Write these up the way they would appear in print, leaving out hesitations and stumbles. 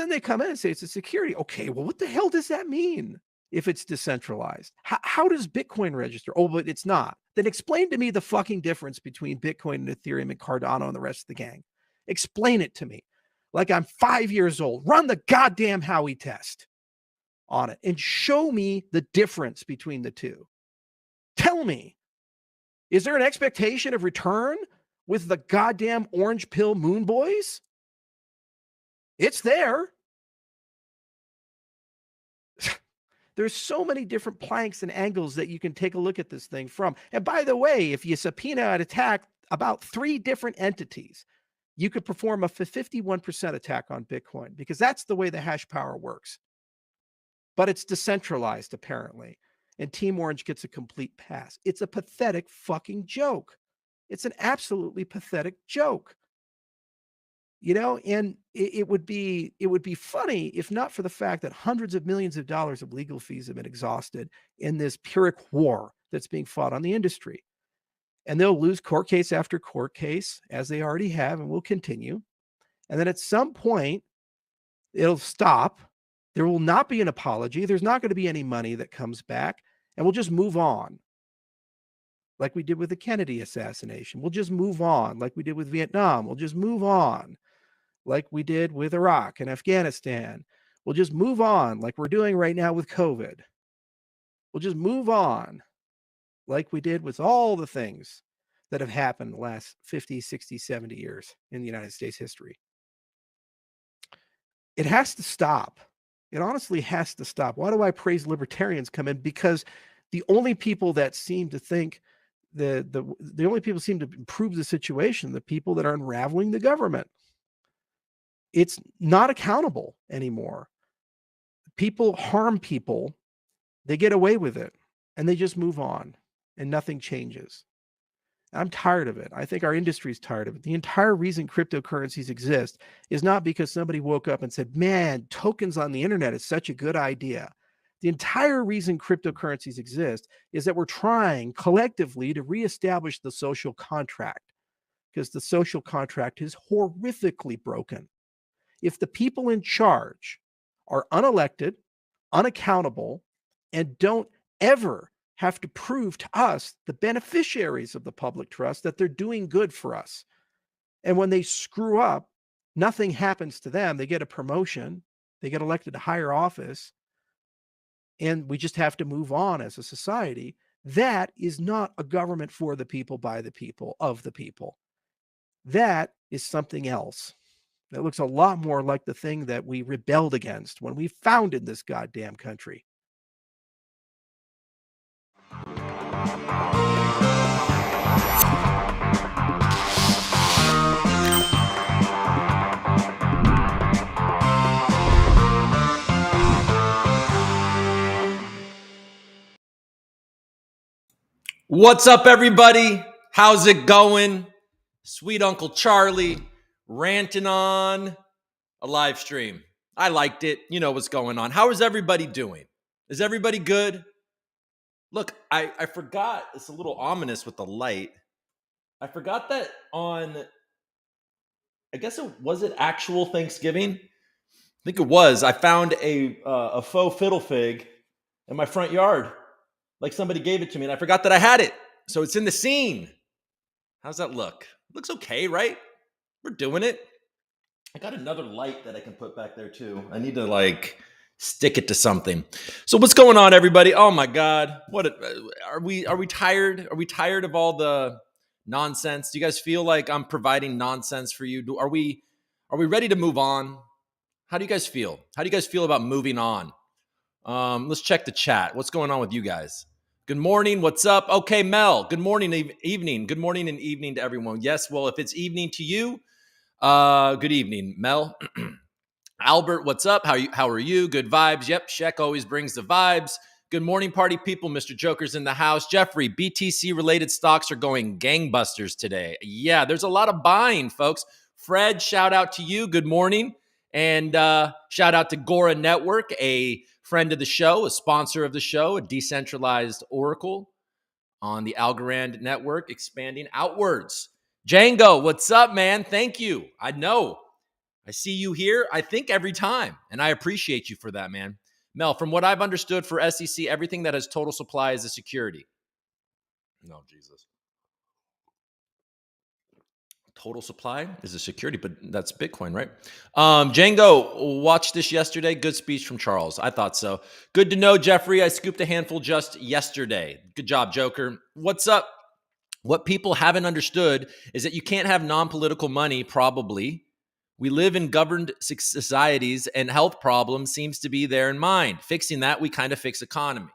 Then they come in and say it's a security. Okay, well, what the hell does that mean if it's decentralized? How does Bitcoin register? Oh, but it's not. Then explain to me the fucking difference between Bitcoin and Ethereum and Cardano and the rest of the gang. Explain it to me. Like I'm 5 years old. Run the goddamn Howey test on it and show me the difference between the two. Tell me, is there an expectation of return with the goddamn orange pill moon boys? It's there. There's so many different planks and angles that you can take a look at this thing from. And by the way, if you subpoena and attack about 3 different entities, you could perform a 51% attack on Bitcoin because that's the way the hash power works. But it's decentralized, apparently. And Team Orange gets a complete pass. It's a pathetic fucking joke. It's an absolutely pathetic joke. You know, and it would be funny if not for the fact that hundreds of millions of dollars of legal fees have been exhausted in this Pyrrhic war that's being fought on the industry. And they'll lose court case after court case, as they already have and will continue. And then at some point, it'll stop. There will not be an apology. There's not going to be any money that comes back, and we'll just move on. Like we did with the Kennedy assassination. We'll just move on. Like we did with Vietnam. We'll just move on. Like we did with Iraq and Afghanistan. We'll just move on like we're doing right now with COVID. We'll just move on like we did with all the things that have happened the last 50, 60, 70 years in the United States history. It has to stop. It honestly has to stop. Why do I praise libertarians come in? Because the only people that seem to think the only people seem to improve the situation, the people that are unraveling the government. It's not accountable anymore. People harm people, they get away with it, and they just move on, and nothing changes. I'm tired of it. I think our industry is tired of it. The entire reason cryptocurrencies exist is not because somebody woke up and said, man, tokens on the internet is such a good idea. The entire reason cryptocurrencies exist is that we're trying collectively to reestablish the social contract, because the social contract is horrifically broken. If the people in charge are unelected, unaccountable, and don't ever have to prove to us, the beneficiaries of the public trust, that they're doing good for us. And when they screw up, nothing happens to them. They get a promotion, they get elected to higher office, and we just have to move on as a society. That is not a government for the people, by the people, of the people. That is something else. That looks a lot more like the thing that we rebelled against when we founded this goddamn country. What's up, everybody? How's it going? Sweet Uncle Charlie ranting on a live stream. I liked it. You know what's going on. How is everybody doing? Is everybody good? Look, I forgot. It's a little ominous with the light. I forgot that on, I guess was it actual Thanksgiving? I think it was. I found a faux fiddle fig in my front yard. Like somebody gave it to me and I forgot that I had it. So it's in the scene. How's that look? It looks okay, right? We're doing it. I got another light that I can put back there too. I need to stick it to something. So what's going on, everybody? Oh my God. What are we tired? Are we tired of all the nonsense? Do you guys feel like I'm providing nonsense for you? Are we ready to move on? How do you guys feel? How do you guys feel about moving on? Let's check the chat. What's going on with you guys? Good morning. What's up? Okay, Mel. Good morning, evening. Good morning and evening to everyone. Yes, well, if it's evening to you, good evening, Mel. Albert, what's up? How are you? Good vibes. Yep, Sheck always brings the vibes. Good morning, party people. Mr. Joker's in the house. Jeffrey, BTC-related stocks are going gangbusters today. Yeah, there's a lot of buying, folks. Fred, shout out to you. Good morning. And shout out to Gora Network, a friend of the show, a sponsor of the show, a decentralized oracle on the Algorand network, expanding outwards. Django, what's up, man? Thank you. I know I see you here, I think, every time. And I appreciate you for that, man. Mel, from what I've understood for SEC, everything that has total supply is a security. No, Jesus. Total supply is a security, but that's Bitcoin, right? Django, watched this yesterday. Good speech from Charles. I thought so. Good to know, Jeffrey. I scooped a handful just yesterday. Good job, Joker. What's up? What people haven't understood is that you can't have non-political money, probably. We live in governed societies, and health problems seems to be there in mind. Fixing that, we kind of fix economy.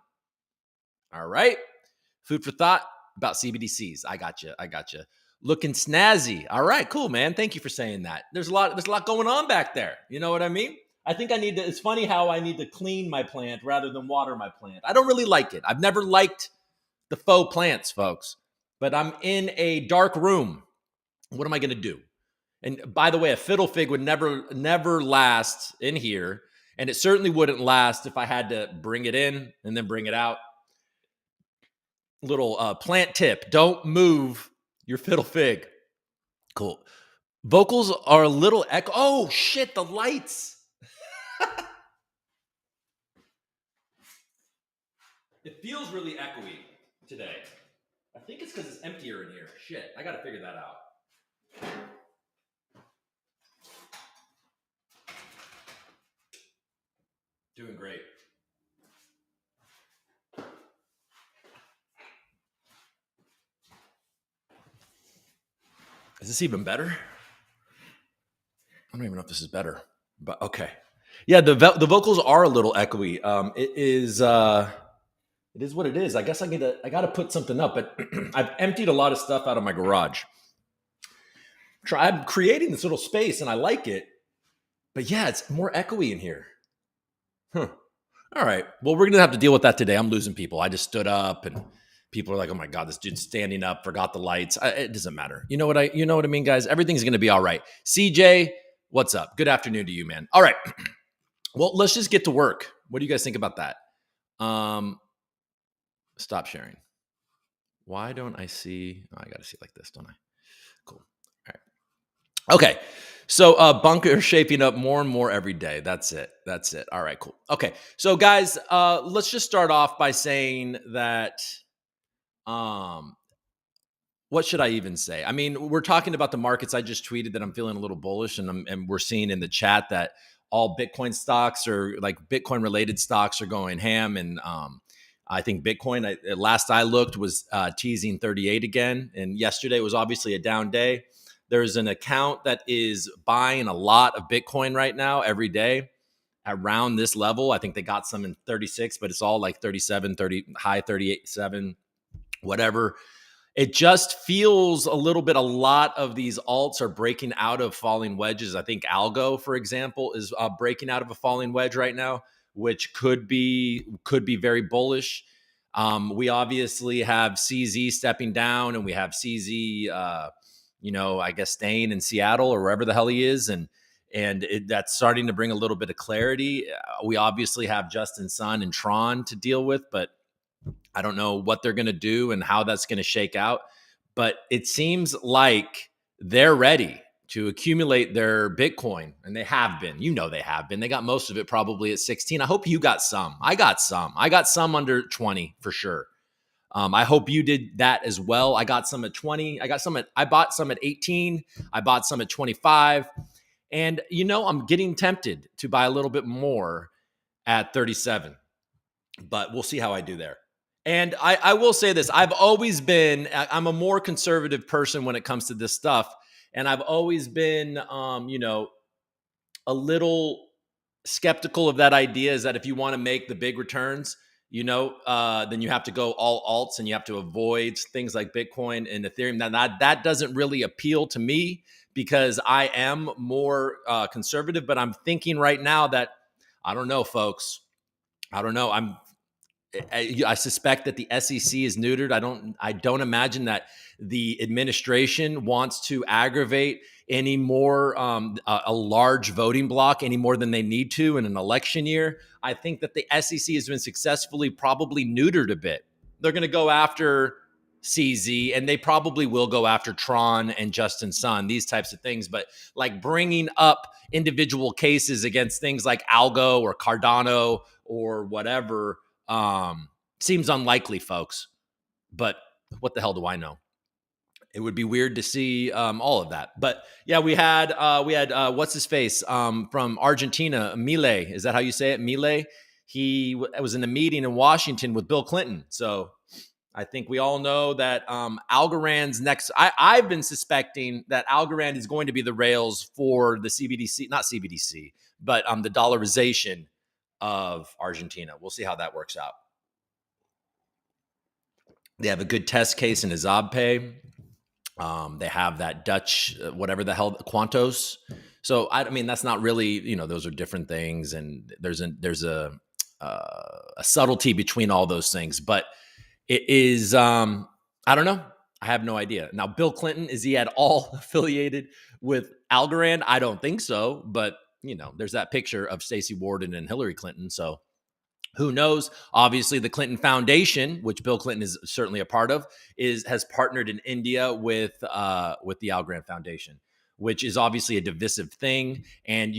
All right. Food for thought about CBDCs. I got you. I got you. Looking snazzy. All right, cool, man. Thank you for saying that. There's a lot going on back there. You know what I mean? I think I need to, it's funny how I need to clean my plant rather than water my plant. I don't really like it. I've never liked the faux plants, folks, but I'm in a dark room. What am I going to do? And by the way, a fiddle fig would never last in here. And it certainly wouldn't last if I had to bring it in and then bring it out. Little plant tip: don't move your fiddle fig. Cool. Vocals are a little echo. Oh shit, the lights. It feels really echoey today. I think it's because it's emptier in here. Shit, I gotta figure that out. Doing great. Is this even better? I don't even know if this is better, but okay. Yeah, the vocals are a little echoey. It is what it is. I guess I got to put something up, but I've emptied a lot of stuff out of my garage. I'm creating this little space, and I like it, but yeah, it's more echoey in here. Huh. All right. Well, we're gonna have to deal with that today. I'm losing people. I just stood up, and people are like, "Oh my god, this dude's standing up, forgot the lights." It doesn't matter. You know what I mean, guys? Everything's gonna be all right. CJ, what's up? Good afternoon to you, man. All right. Well, let's just get to work. What do you guys think about that? Stop sharing. Why don't I see? Oh, I got to see it like this, don't I? Cool. All right. Okay. So bunker shaping up more and more every day. That's it. All right, cool. Okay. So guys, let's just start off by saying that what should I even say? I mean, we're talking about the markets. I just tweeted that I'm feeling a little bullish, and we're seeing in the chat that all Bitcoin stocks or like Bitcoin related stocks are going ham. And I think Bitcoin, last I looked, was teasing 38 again. And yesterday was obviously a down day. There's an account that is buying a lot of Bitcoin right now every day around this level. I think they got some in 36, but it's all like 37, 30, high 38, 7, whatever. It just feels a lot of these alts are breaking out of falling wedges. I think Algo, for example, is breaking out of a falling wedge right now, which could be very bullish. We obviously have CZ stepping down, and we have CZ, I guess staying in Seattle or wherever the hell he is, and that's starting to bring a little bit of clarity. We obviously have Justin Sun and Tron to deal with, but I don't know what they're going to do and how that's going to shake out. But it seems like they're ready to accumulate their Bitcoin, and they have been. They have been. They got most of it probably at 16. I hope you got some. I got some under 20 for sure. I hope you did that as well. I got some at 20. I bought some at 18. I bought some at 25. And, I'm getting tempted to buy a little bit more at 37. But we'll see how I do there. And I will say this. I'm a more conservative person when it comes to this stuff. And I've always been, a little skeptical of that idea, is that if you want to make the big returns, then you have to go all alts and you have to avoid things like Bitcoin and Ethereum. That doesn't really appeal to me because I am more conservative. But I'm thinking right now that, I don't know, folks. I don't know. I suspect that the SEC is neutered. I don't imagine that the administration wants to aggravate any more a large voting block any more than they need to in an election year. I think that the SEC has been successfully probably neutered a bit. They're going to go after CZ, and they probably will go after Tron and Justin Sun, these types of things. But like bringing up individual cases against things like Algo or Cardano or whatever seems unlikely, folks. But what the hell do I know? It would be weird to see all of that. But yeah, we had what's his face from Argentina, Milei. Is that how you say it, Milei? He was in a meeting in Washington with Bill Clinton. So I think we all know that Algorand's next. I've been suspecting that Algorand is going to be the rails for the CBDC, not CBDC, but the dollarization of Argentina. We'll see how that works out. They have a good test case in Azabpay. They have that Dutch, whatever the hell, Quantos. So I mean, that's not really, those are different things, and there's a subtlety between all those things. But it is, I don't know. I have no idea. Now, Bill Clinton, is he at all affiliated with Algorand? I don't think so. But there's that picture of Stacey Warden and Hillary Clinton. So who knows? Obviously, the Clinton Foundation, which Bill Clinton is certainly a part of, has partnered in India with the Algorand Foundation, which is obviously a divisive thing. And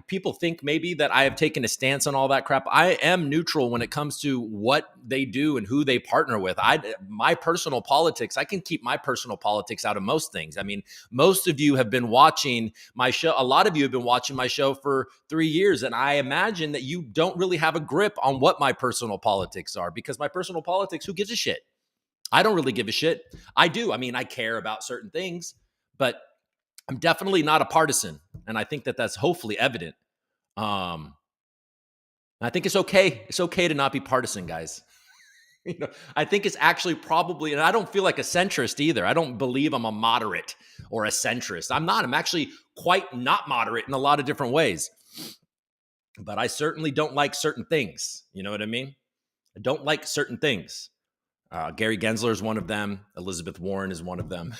people think maybe that I have taken a stance on all that crap. I am neutral when it comes to what they do and who they partner with. My personal politics, I can keep my personal politics out of most things. I mean, most of you have been watching my show. A lot of you have been watching my show for 3 years. And I imagine that you don't really have a grip on what my personal politics are, because my personal politics, who gives a shit? I don't really give a shit. I do. I mean, I care about certain things, but I'm definitely not a partisan, and I think that that's hopefully evident. I think it's okay. It's okay to not be partisan, guys. I think it's actually probably, and I don't feel like a centrist either. I don't believe I'm a moderate or a centrist. I'm not. I'm actually quite not moderate in a lot of different ways. But I certainly don't like certain things. You know what I mean? I don't like certain things. Gary Gensler is one of them. Elizabeth Warren is one of them.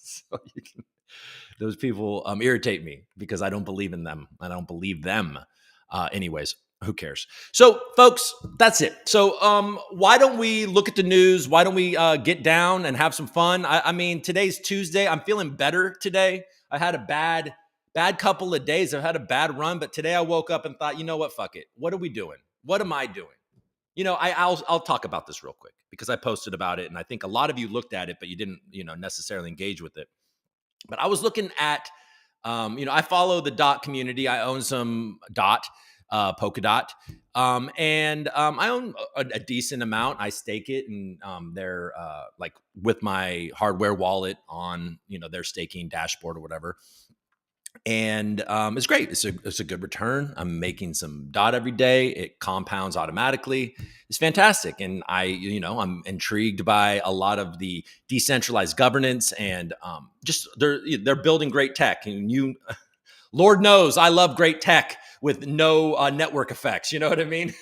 So those people irritate me because I don't believe in them. I don't believe them. Anyways, who cares? So, folks, that's it. So, why don't we look at the news? Why don't we get down and have some fun? I mean, today's Tuesday. I'm feeling better today. I had a bad couple of days. I've had a bad run, but today I woke up and thought, you know what? Fuck it. What are we doing? What am I doing? I'll talk about this real quick because I posted about it, and I think a lot of you looked at it, but you didn't, necessarily engage with it. But I was looking at, I follow the DOT community. I own some DOT, Polkadot, and I own a decent amount. I stake it, and they're like with my hardware wallet on, their staking dashboard or whatever. And it's great. It's a good return. I'm making some DOT every day. It compounds automatically. It's fantastic. And I'm intrigued by a lot of the decentralized governance, and just they're building great tech. And Lord knows I love great tech with no network effects. You know what I mean?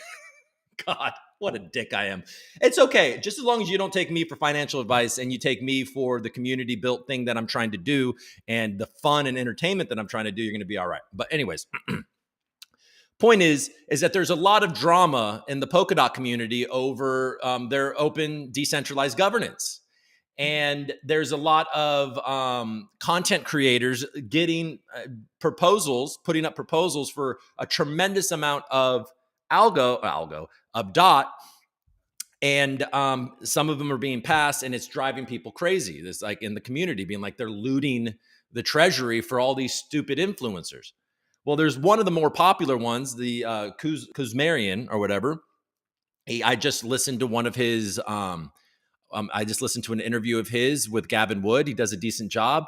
God, what a dick I am. It's okay. Just as long as you don't take me for financial advice and you take me for the community built thing that I'm trying to do and the fun and entertainment that I'm trying to do, you're going to be all right. But anyways, point is that there's a lot of drama in the Polkadot community over their open decentralized governance. And there's a lot of content creators getting putting up proposals for a tremendous amount of algo of DOT, and some of them are being passed, and it's driving people crazy. This, like, in the community, being like they're looting the treasury for all these stupid influencers. Well, there's one of the more popular ones, the Kuzmarian or whatever. I just listened to one of his. I just listened to an interview of his with Gavin Wood. He does a decent job,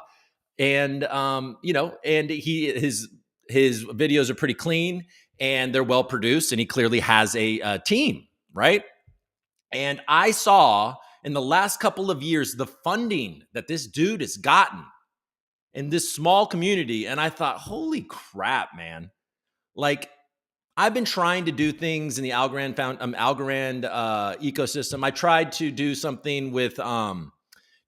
and and his videos are pretty clean and they're well produced, and he clearly has a team, right? And I saw in the last couple of years the funding that this dude has gotten in this small community, and I thought, holy crap, man! Like, I've been trying to do things in the Algorand ecosystem. I tried to do something with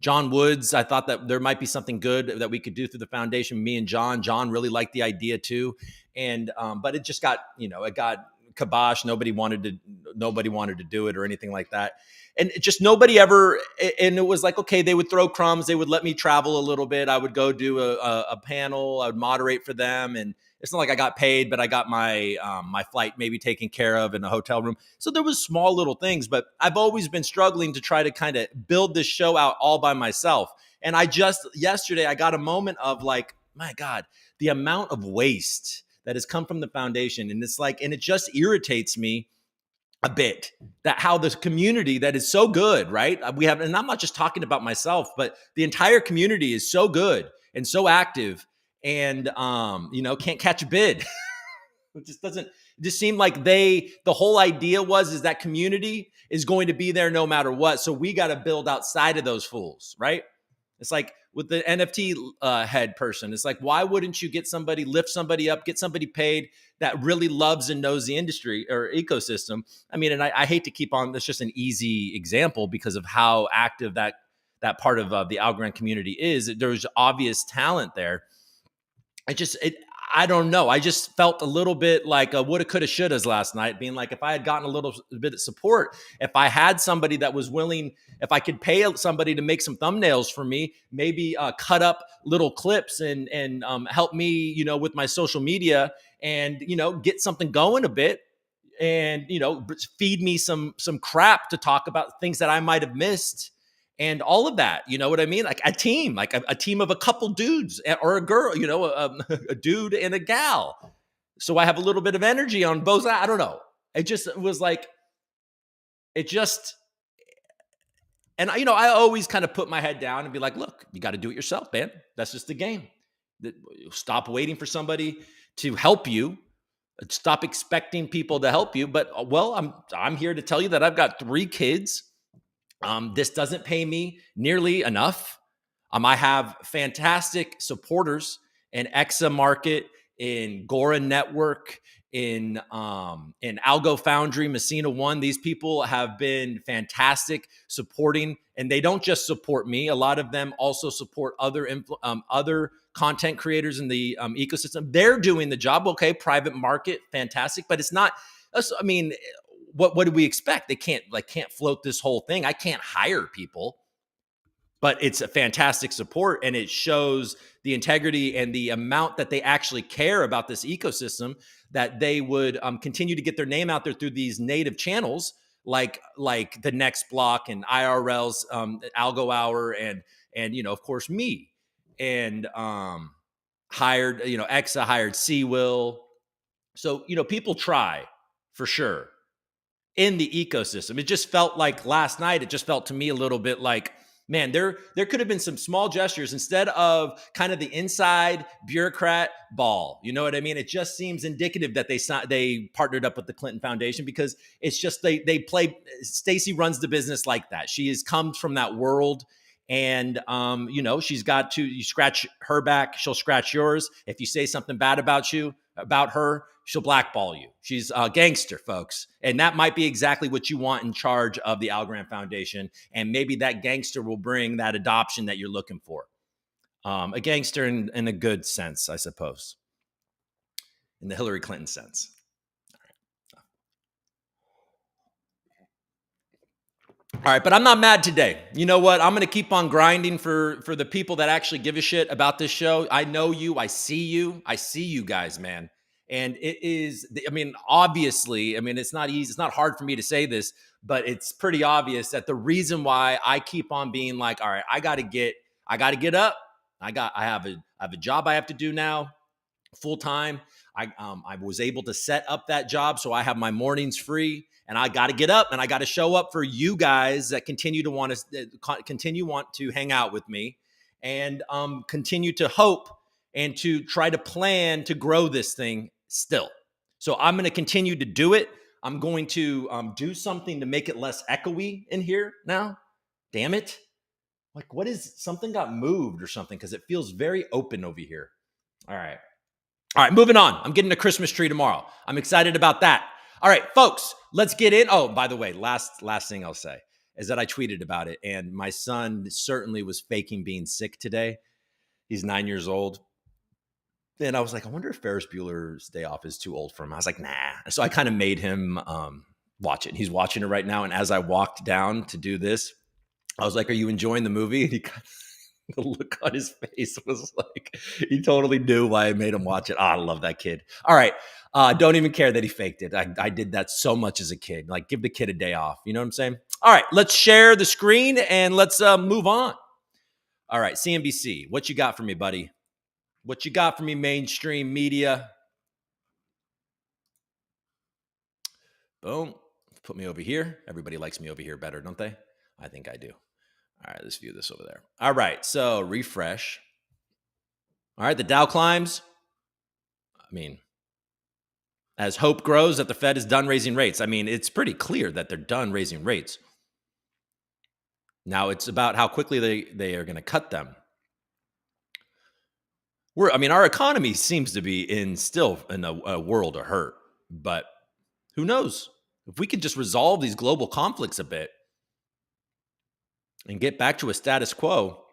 John Woods. I thought that there might be something good that we could do through the foundation. Me and John really liked the idea too. And, but it just got, it got kibosh. Nobody wanted to do it or anything like that. And just nobody ever, and it was like, okay, they would throw crumbs. They would let me travel a little bit. I would go do a panel. I would moderate for them. And it's not like I got paid, but I got my my flight maybe taken care of in a hotel room. So there was small little things, but I've always been struggling to try to kind of build this show out all by myself. And yesterday, I got a moment of like, my God, the amount of waste that has come from the foundation. And it's like, and it just irritates me a bit that how this community that is so good, right? We have, and I'm not just talking about myself, but the entire community is so good and so active and, can't catch a bid. It just doesn't, it just seem like the whole idea is that community is going to be there no matter what. So we got to build outside of those fools, right? It's like with the NFT head person, it's like, why wouldn't you lift somebody up, get somebody paid that really loves and knows the industry or ecosystem? I mean, and I hate to keep on, that's just an easy example because of how active that part of the Algorand community is. There's obvious talent there. I don't know. I just felt a little bit like a woulda, coulda, shouldas last night, being like, if I had gotten a little bit of support, if I had somebody that was willing, if I could pay somebody to make some thumbnails for me, maybe cut up little clips and help me, with my social media and, get something going a bit and, feed me some crap to talk about things that I might have missed and all of that, you know what I mean? Like a team, like a team of a couple dudes or a girl, a dude and a gal. So I have a little bit of energy on both. I don't know. It was like, and I always kind of put my head down and be like, look, you got to do it yourself, man. That's just the game. Stop waiting for somebody to help you. Stop expecting people to help you. But I'm here to tell you that I've got 3 kids. This doesn't pay me nearly enough. I have fantastic supporters in Exa Market, in Gora Network, in Algo Foundry, Messina One. These people have been fantastic supporting, and they don't just support me. A lot of them also support other content creators in the ecosystem. They're doing the job. Okay, private market, fantastic, but it's not. I mean, what do we expect? They can't float this whole thing. I can't hire people, but it's a fantastic support, and it shows the integrity and the amount that they actually care about this ecosystem, that they would continue to get their name out there through these native channels like the Next Block and IRL's Algo Hour and of course me, and hired Exa hired C Will. So people try for sure in the ecosystem. It just felt like last night, it just felt to me a little bit like, man, there could have been some small gestures instead of kind of the inside bureaucrat ball. You know what I mean? It just seems indicative that they partnered up with the Clinton Foundation because it's just they play. Stacey runs the business like that. She comes from that world. And, she's got to, you scratch her back, she'll scratch yours. If you say something bad about her, she'll blackball you. She's a gangster, folks. And that might be exactly what you want in charge of the Algorand Foundation. And maybe that gangster will bring that adoption that you're looking for. A gangster in a good sense, I suppose, in the Hillary Clinton sense. All right, but I'm not mad today. You know what? I'm going to keep on grinding for the people that actually give a shit about this show. I know you. I see you guys, man. And it is, obviously, it's not easy. It's not hard for me to say this, but it's pretty obvious that the reason why I keep on being like, all right, I got to get up. I have a job I have to do now full time. I was able to set up that job, so I have my mornings free, and I got to get up and I got to show up for you guys that continue to want to hang out with me, and continue to hope and to try to plan to grow this thing still. So I'm going to continue to do it. I'm going to do something to make it less echoey in here now. Damn it! Like, what is something got moved or something? Because it feels very open over here. All right, moving on. I'm getting a Christmas tree tomorrow. I'm excited about that. All right, folks, let's get in. Oh, by the way, last thing I'll say is that I tweeted about it, and my son certainly was faking being sick today. He's 9 years old. And I was like, I wonder if Ferris Bueller's Day Off is too old for him. I was like, nah. So I kind of made him watch it. He's watching it right now. And as I walked down to do this, I was like, are you enjoying the movie? And he kind of, the look on his face was like, he totally knew why I made him watch it. Oh, I love that kid. All right. Don't even care that he faked it. I did that so much as a kid. Like, give the kid a day off. You know what I'm saying? All right. Let's share the screen and let's move on. All right. CNBC, what you got for me, buddy? What you got for me, mainstream media? Boom. Put me over here. Everybody likes me over here better, don't they? I think I do. All right, let's view this over there. All right, so refresh. All right, the Dow climbs. I mean, as hope grows that the Fed is done raising rates. I mean, it's pretty clear that they're done raising rates. Now it's about how quickly they are going to cut them. Our economy seems to be still in a world of hurt, but who knows? If we could just resolve these global conflicts a bit and get back to a status quo,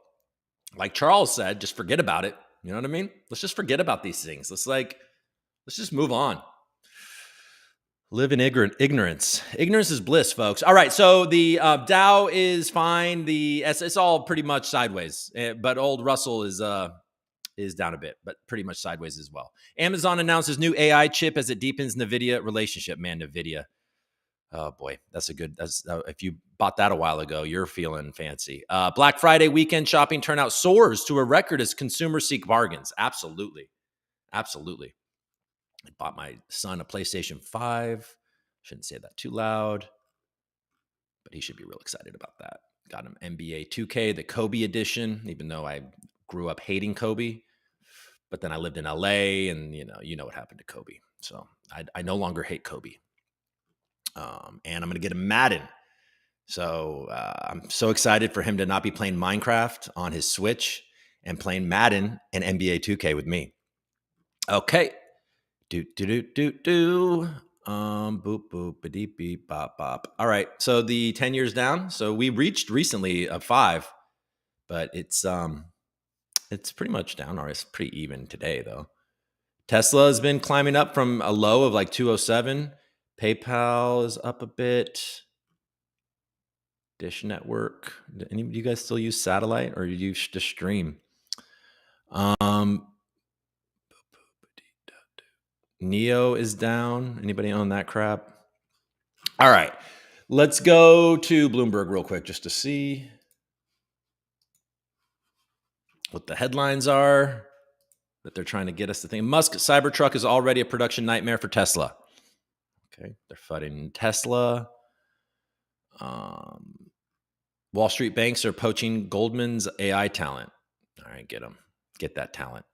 like Charles said, just forget about it. You know what I mean? Let's just forget about these things. Let's just move on. Live in ignorance. Ignorance is bliss, folks. All right, so the Dow is fine. It's all pretty much sideways, but old Russell is down a bit, but pretty much sideways as well. Amazon announces new AI chip as it deepens NVIDIA relationship. Man, NVIDIA. Oh boy, if you bought that a while ago, you're feeling fancy. Black Friday weekend shopping turnout soars to a record as consumers seek bargains. Absolutely. Absolutely. I bought my son a PlayStation 5. Shouldn't say that too loud, but he should be real excited about that. Got him NBA 2K, the Kobe edition, even though I grew up hating Kobe. But then I lived in LA and you know what happened to Kobe. So I no longer hate Kobe. And I'm going to get him Madden. So I'm so excited for him to not be playing Minecraft on his Switch and playing Madden and NBA 2K with me. Okay. Boop, boop, ba-deep, beep, bop, bop. All right. So the 10 years down. So we reached recently a 5, but it's pretty much down, or it's pretty even today though. Tesla has been climbing up from a low of like 207. PayPal is up a bit. Dish Network. Do any of you guys still use satellite or do you just stream? Neo is down. Anybody own that crap? All right. Let's go to Bloomberg real quick just to see what the headlines are that they're trying to get us to think. Musk Cybertruck is already a production nightmare for Tesla. Okay. They're fighting Tesla. Wall Street banks are poaching Goldman's AI talent. All right, get them. Get that talent.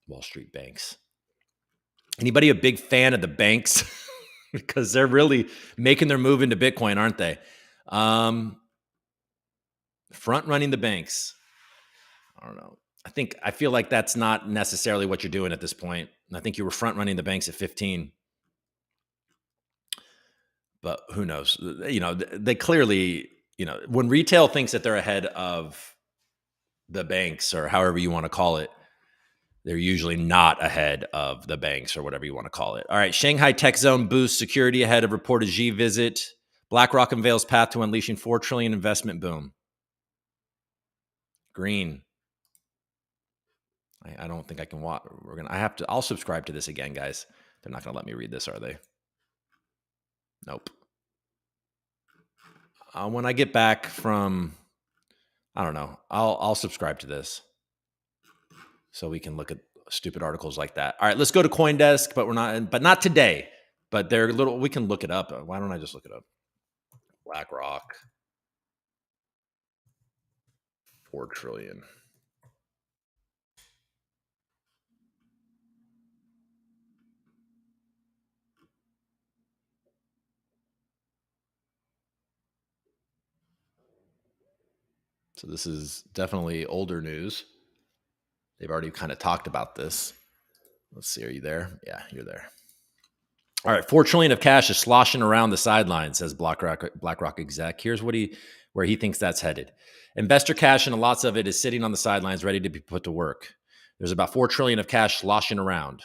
Wall Street banks. Anybody a big fan of the banks? Because they're really making their move into Bitcoin, aren't they? Front running the banks. I don't know. I feel like that's not necessarily what you're doing at this point. I think you were front running the banks at 15. But who knows? They clearly, when retail thinks that they're ahead of the banks or however you want to call it, they're usually not ahead of the banks or whatever you want to call it. All right. Shanghai Tech Zone boosts security ahead of reported Xi visit. BlackRock unveils path to unleashing $4 trillion investment boom. Green. I don't think I can watch. I'll subscribe to this again, guys. They're not going to let me read this, are they? Nope. When I get back from, I don't know, I'll subscribe to this so we can look at stupid articles like that. All right, let's go to CoinDesk, but not today. But they're we can look it up. Why don't I just look it up? BlackRock, 4 trillion. So this is definitely older news. They've already kind of talked about this. Let's see. Are you there? Yeah, you're there. All right. 4 trillion of cash is sloshing around the sidelines, says BlackRock exec. Here's where he thinks that's headed. Investor cash, and lots of it is sitting on the sidelines ready to be put to work. There's about 4 trillion of cash sloshing around.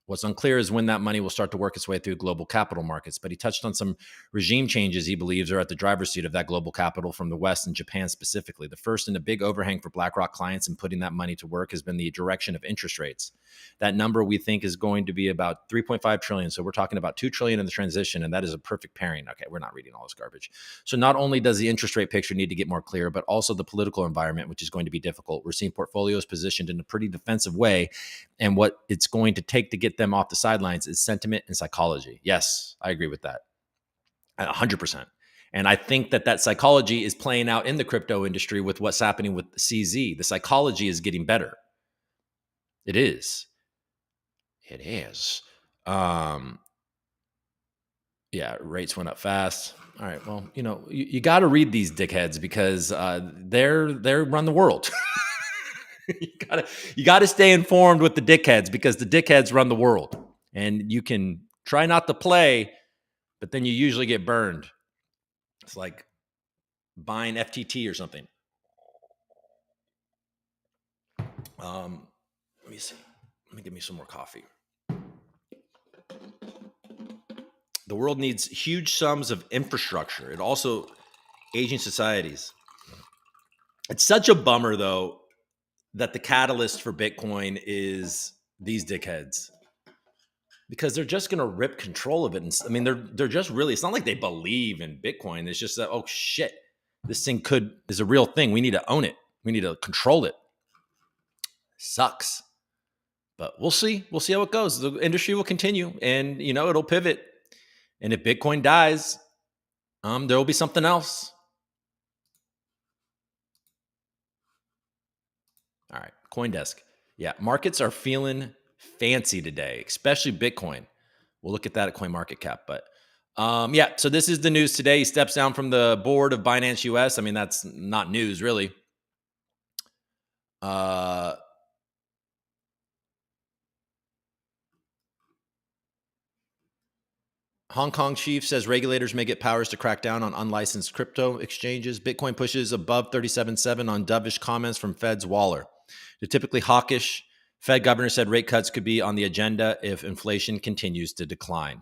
What's unclear is when that money will start to work its way through global capital markets. But he touched on some regime changes he believes are at the driver's seat of that global capital from the West and Japan specifically. The first and a big overhang for BlackRock clients in putting that money to work has been the direction of interest rates. That number we think is going to be about 3.5 trillion. So we're talking about 2 trillion in the transition, and that is a perfect pairing. Okay, we're not reading all this garbage. So not only does the interest rate picture need to get more clear, but also the political environment, which is going to be difficult. We're seeing portfolios positioned in a pretty defensive way, and what it's going to take to get them off the sidelines is sentiment and psychology. Yes, I agree with that 100%. And I think that psychology is playing out in the crypto industry with what's happening with CZ. The psychology is getting better. It is. It is. Yeah, rates went up fast. All right. Well, you got to read these dickheads because they're run the world. you gotta stay informed with the dickheads because the dickheads run the world, and you can try not to play, but then you usually get burned. It's like buying FTT or something. Let me see. Let me give me some more coffee. The world needs huge sums of infrastructure. It also aging societies. It's such a bummer, though, that the catalyst for Bitcoin is these dickheads, because they're just going to rip control of it. And I mean, they're just really, it's not like they believe in Bitcoin. It's just that, oh shit, this thing is a real thing. We need to own it. We need to control it. Sucks. But we'll see. We'll see how it goes. The industry will continue, and it'll pivot. And if Bitcoin dies, there will be something else. All right, CoinDesk. Yeah, markets are feeling fancy today, especially Bitcoin. We'll look at that at CoinMarketCap. But yeah, so this is the news today. He steps down from the board of Binance US. I mean, that's not news, really. Hong Kong chief says regulators may get powers to crack down on unlicensed crypto exchanges. Bitcoin pushes above 37.7 on dovish comments from Fed's Waller. The typically hawkish Fed governor said rate cuts could be on the agenda if inflation continues to decline.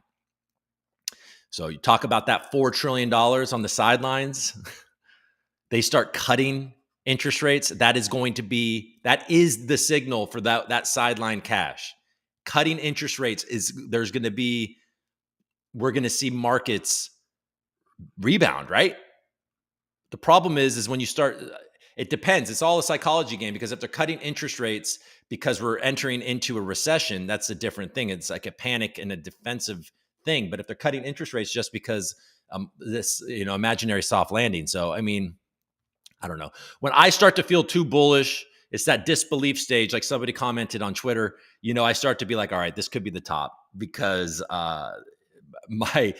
So you talk about that $4 trillion on the sidelines. They start cutting interest rates. That is the signal for that sideline cash. Cutting interest rates we're going to see markets rebound, right? The problem is when you start, it depends. It's all a psychology game, because if they're cutting interest rates because we're entering into a recession, that's a different thing. It's like a panic and a defensive thing. But if they're cutting interest rates just because this, imaginary soft landing. So, I mean, I don't know. When I start to feel too bullish, it's that disbelief stage. Like somebody commented on Twitter, I start to be like, all right, this could be the top, because it's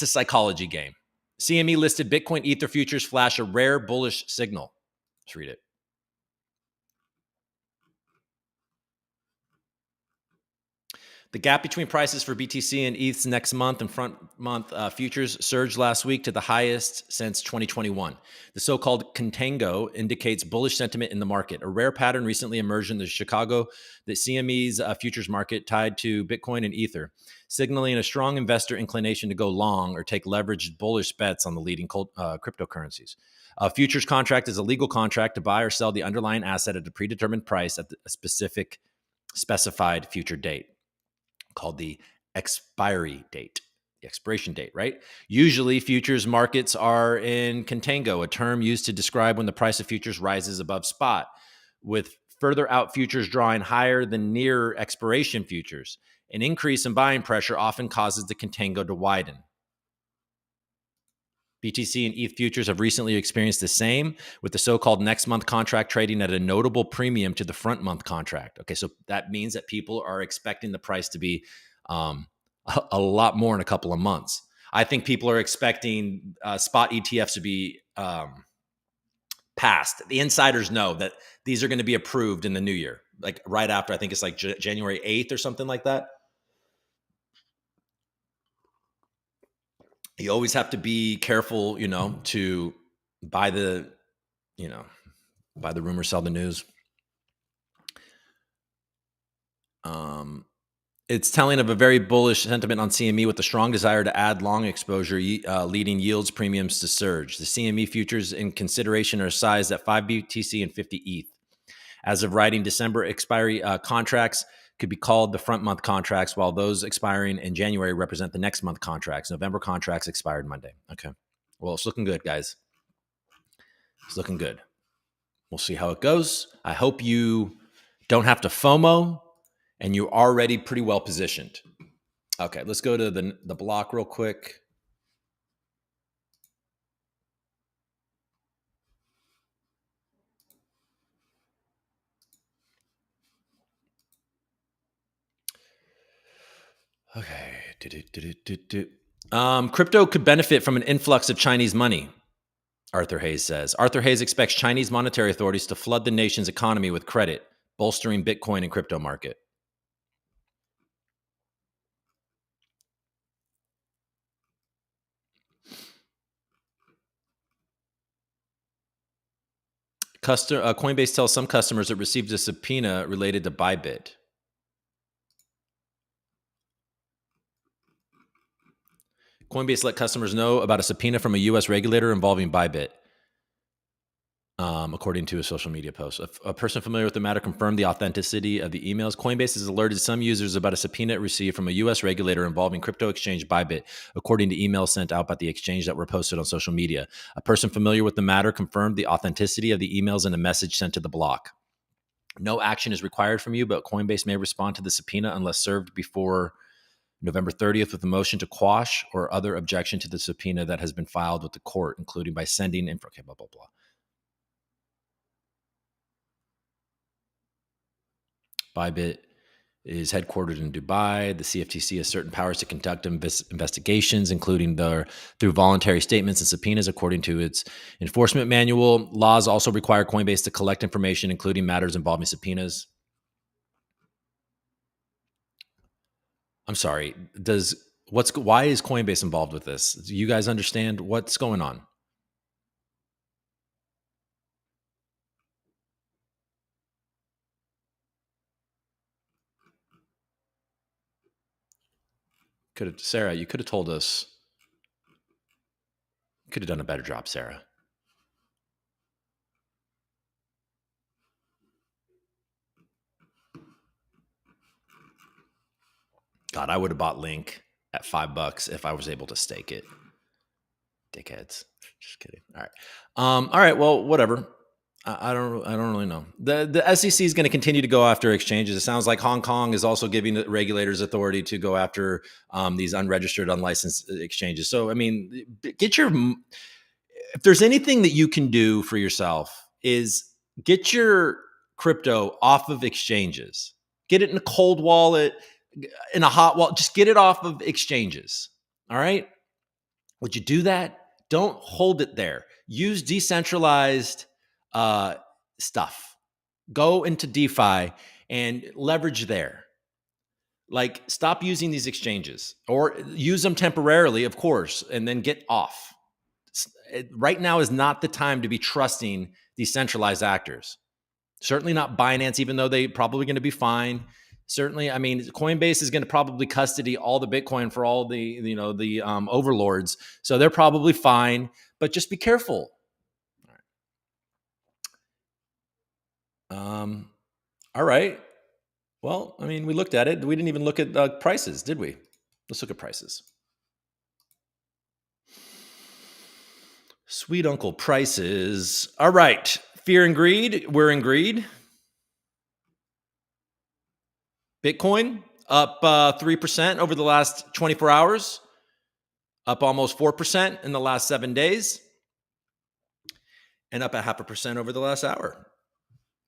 a psychology game. CME listed Bitcoin Ether futures flash a rare bullish signal. Let's read it. The gap between prices for BTC and ETH's next month and front month futures surged last week to the highest since 2021. The so-called contango indicates bullish sentiment in the market. A rare pattern recently emerged in the CME's futures market tied to Bitcoin and Ether, signaling a strong investor inclination to go long or take leveraged bullish bets on the leading cryptocurrencies. A futures contract is a legal contract to buy or sell the underlying asset at a predetermined price at a specified future date, called the expiration date, right? Usually futures markets are in contango, a term used to describe when the price of futures rises above spot, with further out futures drawing higher than near expiration futures. An increase in buying pressure often causes the contango to widen. BTC and ETH futures have recently experienced the same, with the so-called next month contract trading at a notable premium to the front month contract. Okay, so that means that people are expecting the price to be a lot more in a couple of months. I think people are expecting spot ETFs to be passed. The insiders know that these are going to be approved in the new year, like right after, I think it's like January 8th or something like that. You always have to be careful, to buy the rumor, sell the news. Um, it's telling of a very bullish sentiment on CME with a strong desire to add long exposure, leading yields premiums to surge. The CME futures in consideration are sized at 5 BTC and 50 ETH. As of writing, December expiry contracts could be called the front month contracts, while those expiring in January represent the next month contracts. November contracts expired Monday. Okay. Well, it's looking good, guys. It's looking good. We'll see how it goes. I hope you don't have to FOMO and you're already pretty well positioned. Okay, let's go to the block real quick. Okay. Crypto could benefit from an influx of Chinese money, Arthur Hayes says. Arthur Hayes expects Chinese monetary authorities to flood the nation's economy with credit, bolstering Bitcoin and crypto market. Coinbase tells some customers it received a subpoena related to Bybit. Coinbase let customers know about a subpoena from a U.S. regulator involving Bybit, according to a social media post. A person familiar with the matter confirmed the authenticity of the emails. Coinbase has alerted some users about a subpoena it received from a U.S. regulator involving crypto exchange Bybit, according to emails sent out by the exchange that were posted on social media. A person familiar with the matter confirmed the authenticity of the emails in a message sent to the block. No action is required from you, but Coinbase may respond to the subpoena unless served before November 30th with a motion to quash or other objection to the subpoena that has been filed with the court, including by sending info. Okay, blah, blah, blah. Bybit is headquartered in Dubai. The CFTC has certain powers to conduct investigations, including through voluntary statements and subpoenas, according to its enforcement manual. Laws also require Coinbase to collect information, including matters involving subpoenas. I'm sorry. Why is Coinbase involved with this? Do you guys understand what's going on? Sarah, you could have told us. Could have done a better job, Sarah. God, I would have bought Link at $5 if I was able to stake it. Dickheads. Just kidding. All right. All right. Well, whatever. I don't really know. The SEC is going to continue to go after exchanges. It sounds like Hong Kong is also giving the regulators authority to go after these unregistered, unlicensed exchanges. So, I mean, if there's anything that you can do for yourself is get your crypto off of exchanges. Get it in a cold wallet, in a hot wallet. Just get it off of exchanges. All right. Would you do that? Don't hold it there. Use decentralized stuff. Go into DeFi and leverage there. Like, stop using these exchanges or use them temporarily, of course, and then get off. Right now is not the time to be trusting these centralized actors. Certainly not Binance, even though they're probably going to be fine. Certainly, I mean, Coinbase is going to probably custody all the Bitcoin for all the overlords, so they're probably fine. But just be careful. All right. Well, I mean, we looked at it. We didn't even look at prices, did we? Let's look at prices. Sweet Uncle prices. All right. Fear and greed. We're in greed. Bitcoin up 3% over the last 24 hours, up almost 4% in the last 7 days, and up 0.5% over the last hour.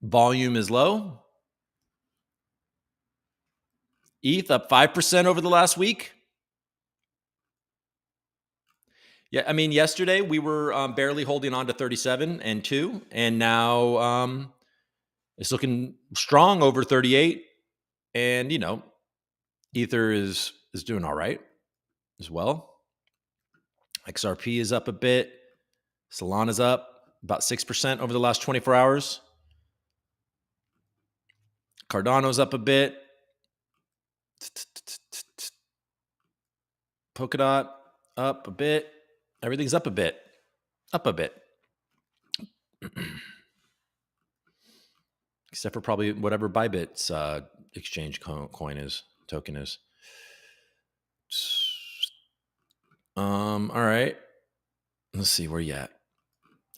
Volume is low. ETH up 5% over the last week. Yeah, I mean, yesterday we were barely holding on to 37 and 2, and now it's looking strong over 38. And Ether is doing all right as well. XRP is up a bit. Solana's up about 6% over the last 24 hours. Cardano's up a bit. Polka dot up a bit. Everything's up a bit. Up a bit. Except for probably whatever Bybit's exchange coin is, token is. All right. Let's see where you at.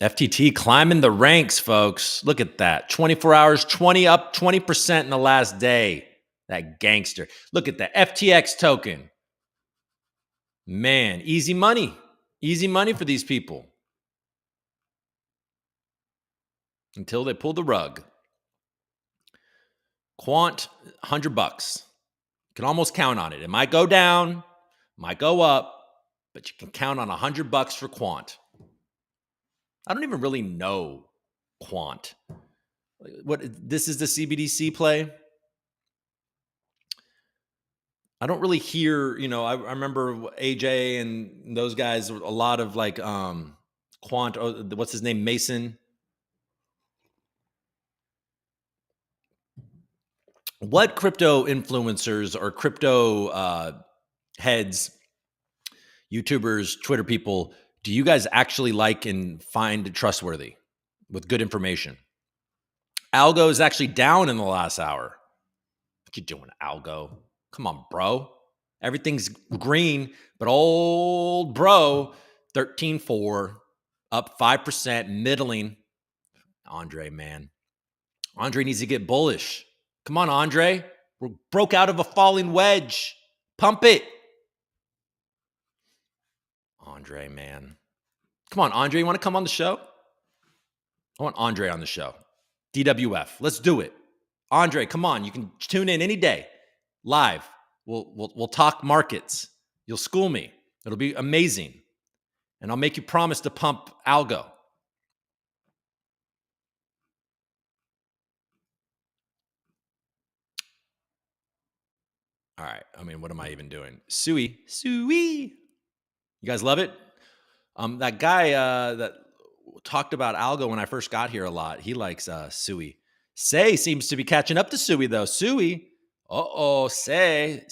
FTT climbing the ranks, folks. Look at that. 24 hours, 20 up 20% in the last day. That gangster. Look at that FTX token. Man, easy money. Easy money for these people. Until they pull the rug. Quant, $100. You can almost count on it. It might go down, might go up, but you can count on $100 for Quant. I don't even really know Quant. What this is the CBDC play? I don't really hear, I remember AJ and those guys, a lot of like Quant, what's his name? Mason. What crypto influencers or crypto heads, YouTubers, Twitter people, do you guys actually like and find trustworthy with good information? Algo is actually down in the last hour. What you doing, Algo? Come on, bro. Everything's green, but old bro, 13.4, up 5%, middling. Andre, man. Andre needs to get bullish. Come on, Andre. We're broke out of a falling wedge. Pump it. Andre, man. Come on, Andre. You want to come on the show? I want Andre on the show. DWF. Let's do it. Andre, come on. You can tune in any day. Live. We'll talk markets. You'll school me. It'll be amazing. And I'll make you promise to pump Algo. All right. I mean, what am I even doing? Suey. You guys love it? That guy that talked about Algo when I first got here a lot, he likes Suey. Say seems to be catching up to Suey, though. Suey. Uh-oh. Say and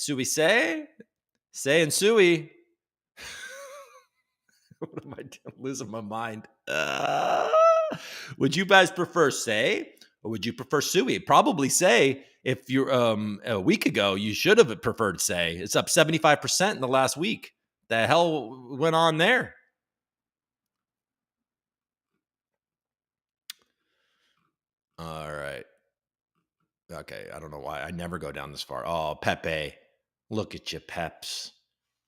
Suey. What am I doing? Losing my mind. Would you guys prefer Say or would you prefer Suey? Probably Say. If you're a week ago, you should have preferred Say. It's up 75% in the last week. The hell went on there? All right. Okay. I don't know why. I never go down this far. Oh, Pepe. Look at you, Peps.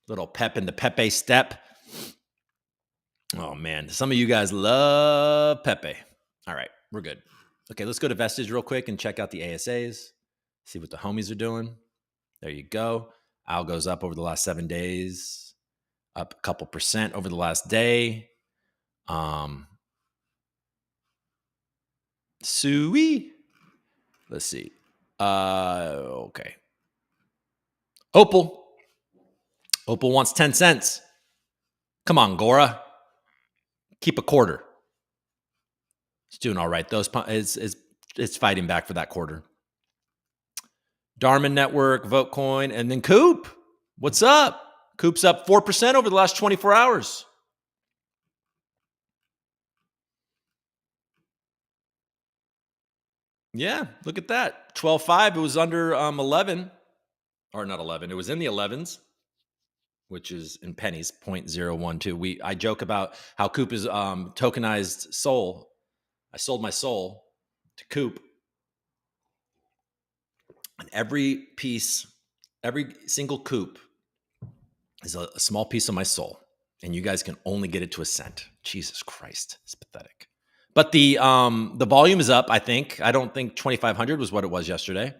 Little pep in the Pepe step. Oh, man. Some of you guys love Pepe. All right. We're good. Okay. Let's go to Vestige real quick and check out the ASAs. See what the homies are doing. There you go. Algo's up over the last 7 days. Up a couple percent over the last day. Suey. Let's see. Okay. Opal wants 10 cents. Come on, Gora. Keep a quarter. It's doing all right. It's fighting back for that quarter. Darman Network, Votecoin, and then Coop. What's up? Coop's up 4% over the last 24 hours. Yeah, look at that. 12.5. It was under 11. Or not 11. It was in the 11s, which is in pennies, 0.012. I joke about how Coop is tokenized SOL. I sold my SOL to Coop. And every single Coop is a small piece of my soul. And you guys can only get it to a cent. Jesus Christ. It's pathetic. But the volume is up, I think. I don't think 2,500 was what it was yesterday.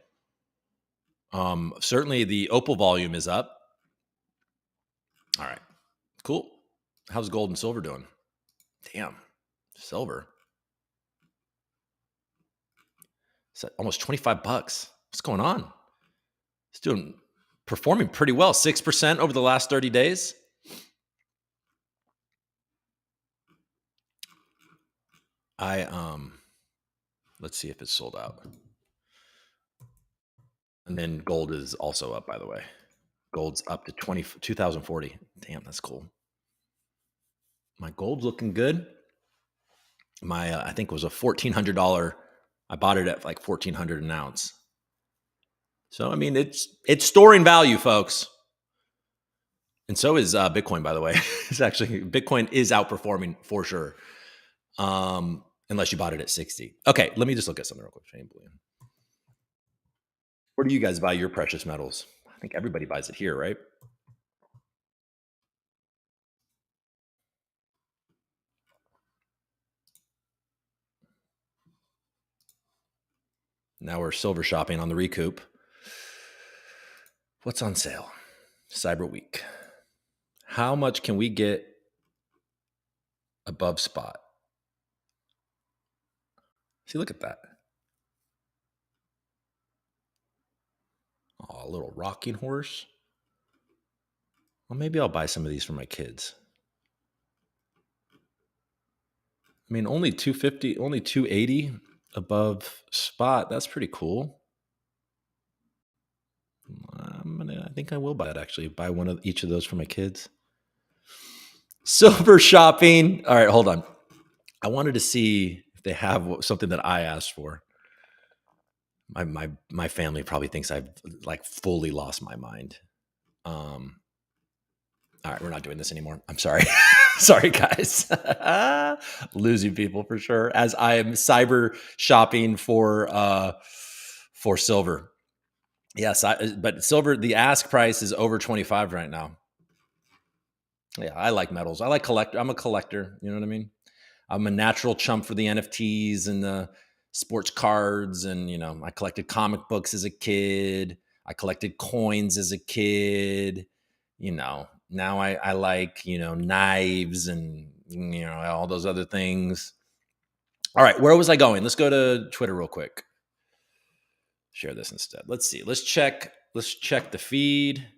Certainly the Opal volume is up. All right. Cool. How's gold and silver doing? Damn. Silver. It's at almost $25. What's going on? It's performing pretty well. 6% over the last 30 days. Let's see if it's sold out. And then gold is also up, by the way. Gold's up to 2040. Damn, that's cool. My gold's looking good. My I think it was a $1,400. I bought it at like $1,400 an ounce. So I mean, it's storing value, folks. And so is Bitcoin, by the way. It's actually Bitcoin is outperforming for sure. Unless you bought it at 60. Okay, let me just look at something real quick. Where do you guys buy your precious metals? I think everybody buys it here, right? Now we're silver shopping on the ReCoop. What's on sale? Cyber Week. How much can we get above spot? See, look at that. Oh, a little rocking horse. Well, maybe I'll buy some of these for my kids. I mean, only 250, only 280 above spot. That's pretty cool. I think I will buy that actually. Buy one of each of those for my kids. Silver shopping. All right, hold on. I wanted to see if they have something that I asked for. My family probably thinks I've like fully lost my mind. All right, we're not doing this anymore. I'm sorry. Sorry, guys. Losing people for sure. As I am cyber shopping for silver. Yes, but silver, the ask price is over 25 right now. Yeah, I like metals. I like collector. I'm a collector. You know what I mean? I'm a natural chump for the NFTs and the sports cards. And, you know, I collected comic books as a kid. I collected coins as a kid. You know, now I like, you know, knives and, you know, all those other things. All right, where was I going? Let's go to Twitter real quick. Share this instead. Let's see. Let's check the feed.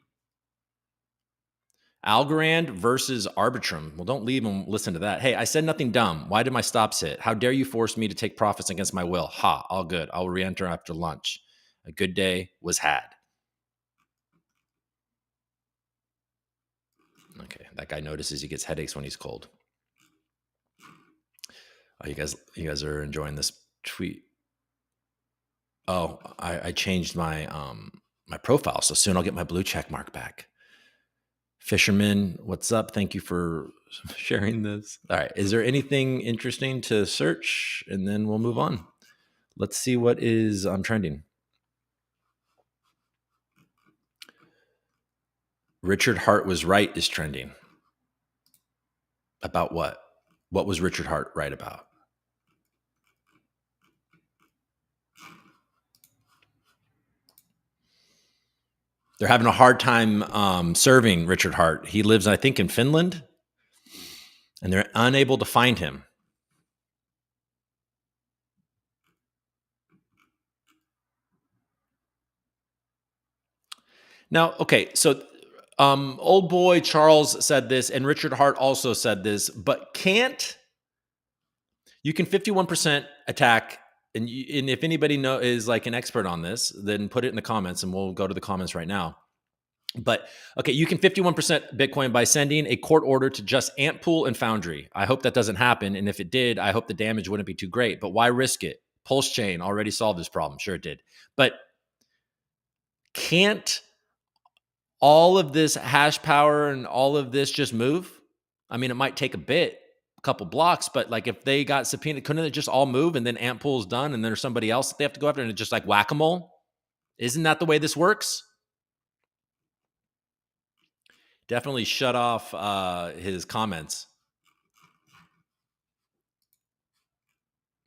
Algorand versus Arbitrum. Well, don't leave and listen to that. Hey, I said nothing dumb. Why did my stops hit? How dare you force me to take profits against my will? Ha, all good. I'll re-enter after lunch. A good day was had. Okay, that guy notices he gets headaches when he's cold. Oh, you guys are enjoying this tweet. Oh, I changed my my profile, so soon I'll get my blue check mark back. Fisherman, what's up? Thank you for sharing this. All right. Is there anything interesting to search? And then we'll move on. Let's see what is trending. Richard Hart was right is trending. About what? What was Richard Hart right about? They're having a hard time serving Richard Hart. He lives, I think, in Finland, and they're unable to find him. Now, okay, so old boy Charles said this, and Richard Hart also said this, but you can 51% attack, and if anybody is like an expert on this, then put it in the comments, and we'll go to the comments right now. But okay, you can 51% Bitcoin by sending a court order to just Antpool and Foundry. I hope that doesn't happen, and if it did, I hope the damage wouldn't be too great. But why risk it? Pulse Chain already solved this problem. Sure, it did. But can't all of this hash power and all of this just move? I mean, it might take a couple blocks, but like if they got subpoenaed, couldn't it just all move and then Antpool is done and there's somebody else that they have to go after and it's just like whack-a-mole? Isn't that the way this works? Definitely shut off his comments.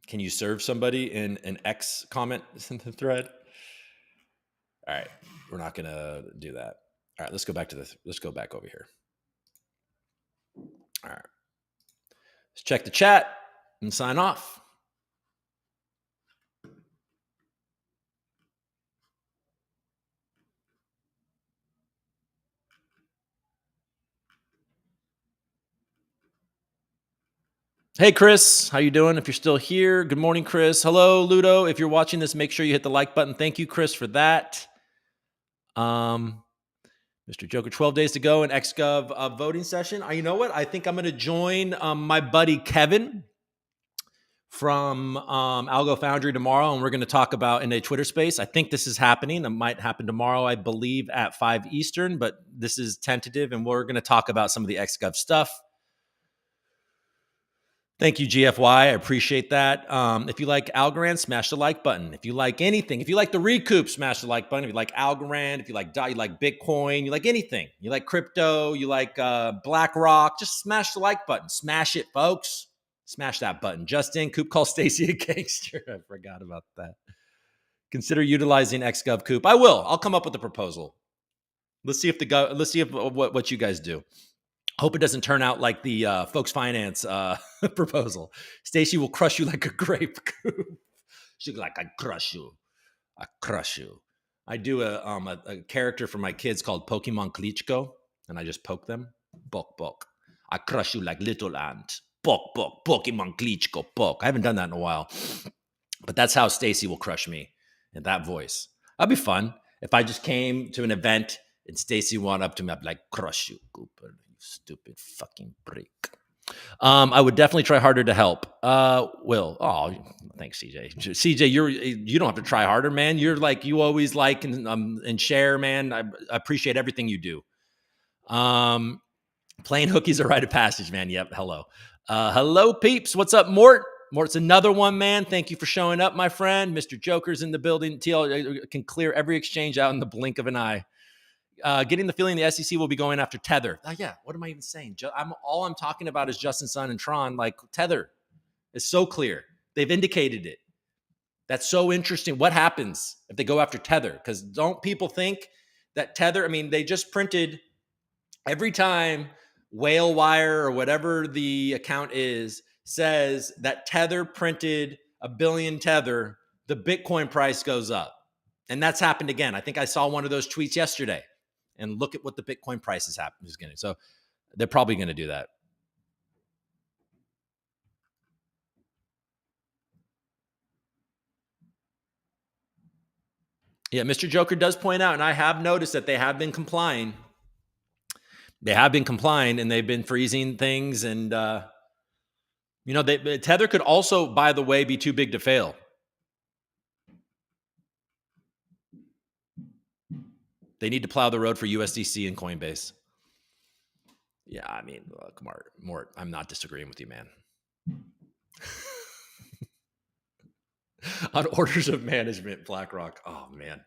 Can you serve somebody in an X comment thread? All right, we're not gonna do that. All right, let's go back to this. Let's go back over here. All right, let's check the chat and sign off. Hey, Chris, how you doing? If you're still here, good morning, Chris. Hello, Ludo. If you're watching this, make sure you hit the like button. Thank you, Chris, for that. Mr. Joker, 12 days to go in XGov voting session. You know what? I think I'm going to join my buddy Kevin from Algo Foundry tomorrow, and we're going to talk about in a Twitter space. I think this is happening. It might happen tomorrow, I believe, at 5 Eastern, but this is tentative, and we're going to talk about some of the XGov stuff. Thank you, GFY. I appreciate that. If you like Algorand, smash the like button. If you like anything, if you like the ReCoop, smash the like button. If you like Algorand, if you like DOT, you like Bitcoin, you like anything, you like crypto, you like BlackRock, just smash the like button. Smash it, folks. Smash that button. Justin, Coop call Stacy a gangster. I forgot about that. Consider utilizing XGov Coop. I will. I'll come up with a proposal. Let's see if what you guys do. Hope it doesn't turn out like the folks finance proposal. Stacy will crush you like a grape. She'll be like, I crush you. I crush you. I do a character for my kids called Pokemon Klitschko, and I just poke them. Bok, bok. I crush you like little ant. Bok, bok. Pokemon Klitschko, bok. I haven't done that in a while. But that's how Stacy will crush me in that voice. That'd be fun. If I just came to an event and Stacy went up to me, I'd be like, crush you, Cooper. Stupid fucking break. I would definitely try harder to help. Will. Oh, thanks, CJ. CJ, you don't have to try harder, man. You're like you always like and share, man. I appreciate everything you do. Playing hookies are a rite of passage, man. Yep. Hello. Hello, peeps. What's up, Mort? Mort's another one, man. Thank you for showing up, my friend. Mr. Joker's in the building. TL can clear every exchange out in the blink of an eye. Getting the feeling the SEC will be going after Tether. Oh, yeah. What am I even saying? All I'm talking about is Justin Sun and Tron. Like Tether is so clear. They've indicated it. That's so interesting. What happens if they go after Tether? Because don't people think that Tether, I mean, they just printed every time Whale Wire or whatever the account is says that Tether printed a billion Tether, the Bitcoin price goes up. And that's happened again. I think I saw one of those tweets yesterday. And look at what the Bitcoin price is going to. So they're probably going to do that. Yeah, Mr. Joker does point out, and I have noticed that they have been complying. They have been complying, and they've been freezing things. And, Tether could also, by the way, be too big to fail. They need to plow the road for USDC and Coinbase. Yeah, I mean, look, Mort, I'm not disagreeing with you, man. On orders of management, BlackRock. Oh, man.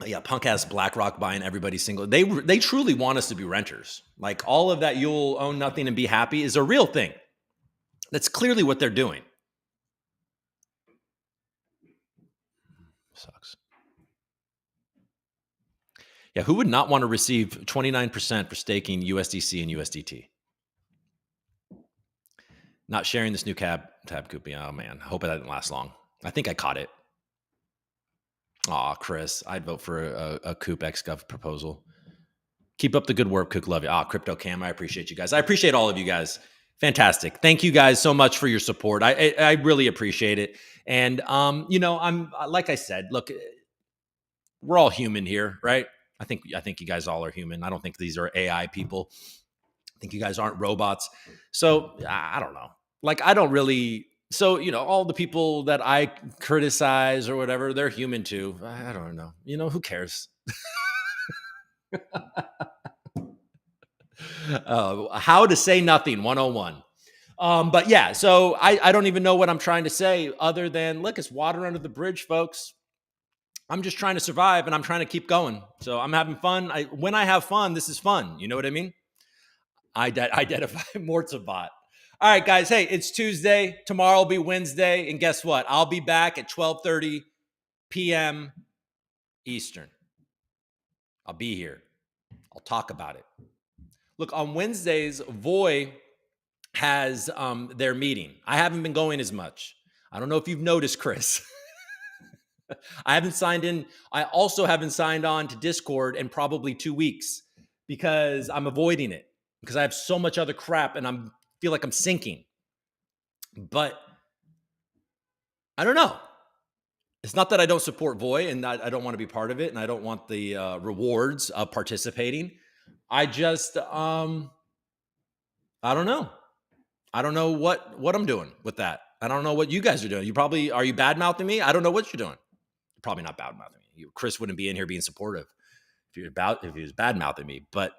Yeah, punk ass BlackRock buying everybody single. They truly want us to be renters. Like all of that, you'll own nothing and be happy is a real thing. That's clearly what they're doing. Sucks. Yeah, who would not want to receive 29% for staking USDC and USDT? Not sharing this new tab coupon. Oh man, I hope it didn't last long. I think I caught it. Aw, Chris, I'd vote for a Coop XGov proposal. Keep up the good work, Cook. Love you. Crypto Cam, I appreciate you guys. I appreciate all of you guys. Fantastic. Thank you guys so much for your support. I really appreciate it. And I'm like I said, look, we're all human here, right? I think you guys all are human. I don't think these are AI people. I think you guys aren't robots. So I don't know. Like I don't really. So all the people that I criticize or whatever, they're human too. I don't know. Who cares? How to say nothing 101. But yeah, so I don't even know what I'm trying to say other than look, it's water under the bridge, folks. I'm just trying to survive and I'm trying to keep going. So I'm having fun. When I have fun, this is fun. You know what I mean? I identify Mort's a bot. All right, guys. Hey, it's Tuesday. Tomorrow will be Wednesday. And guess what? I'll be back at 12:30 p.m. Eastern. I'll be here. I'll talk about it. Look, on Wednesdays, Voy has their meeting. I haven't been going as much. I don't know if you've noticed, Chris. I haven't signed in. I also haven't signed on to Discord in probably 2 weeks because I'm avoiding it because I have so much other crap and I feel like I'm sinking. But I don't know. It's not that I don't support Voy and I don't want to be part of it, and I don't want the rewards of participating. I just, I don't know. I don't know what I'm doing with that. I don't know what you guys are doing. You probably are you bad mouthing me? I don't know what you're doing. You're probably not bad mouthing me. Chris wouldn't be in here being supportive if he was bad mouthing me. But